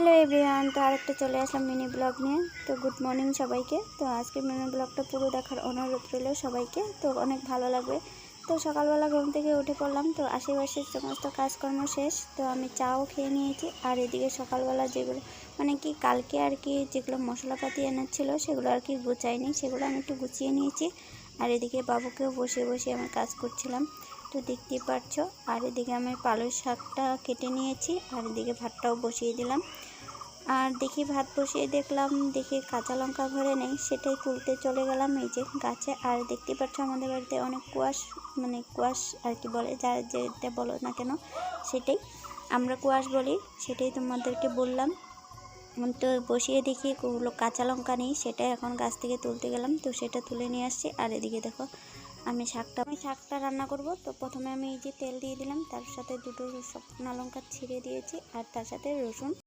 Hello everyone, তো আরেকটা চলে আসলাম মিনি ব্লগ নিয়ে। তো গুড মর্নিং সবাইকে। তো আজকে মিনি ব্লগটা পুরো দেখার অনুরোধ রইল সবাইকে, তো অনেক ভালো লাগবে। তো সকালবেলা ঘুম থেকে উঠে পড়লাম, তো আশেপাশের সমস্ত কাজকর্ম শেষ। তো আমি চাও খেয়ে নিয়েছি, আর এদিকে সকালবেলা যেগুলো মানে কি কালকে আর কি যেগুলো মশলাপাতি এনেছিল সেগুলো আর কি গুছাইনি, সেগুলো আমি একটু গুছিয়ে নিয়েছি। আর এদিকে বাবুকেও বসে বসে আমি কাজ করছিলাম, তো দেখতেই পাচ্ছো। আর এদিকে আমি পালং শাকটা কেটে নিয়েছি, আর এদিকে ভাতটাও বসিয়ে দিলাম। আর দেখি ভাত বসিয়ে দেখলাম, দেখি কাঁচা লঙ্কা ঘরে নেই, সেটাই তুলতে চলে গেলাম এই যে গাছে। আর দেখতেই পাচ্ছ আমাদের বাড়িতে অনেক কুয়াশ, মানে কুয়াশ আর কি বলে, যা যেটা বলো না কেন সেটাই আমরা কুয়াশ বলি, সেটাই তোমাদেরকে বললাম। তো বসিয়ে দেখি ওগুলো কাঁচা লঙ্কা নেই, সেটা এখন গাছ থেকে তুলতে গেলাম, তো সেটা তুলে নিয়ে আসছি। আর এদিকে দেখো আমি শাকটা রান্না করব। তো প্রথমে আমি এই যে তেল দিয়ে দিলাম, তার সাথে দুটো শুকনো লঙ্কা ছিঁড়ে দিয়েছি, আর তার সাথে রসুন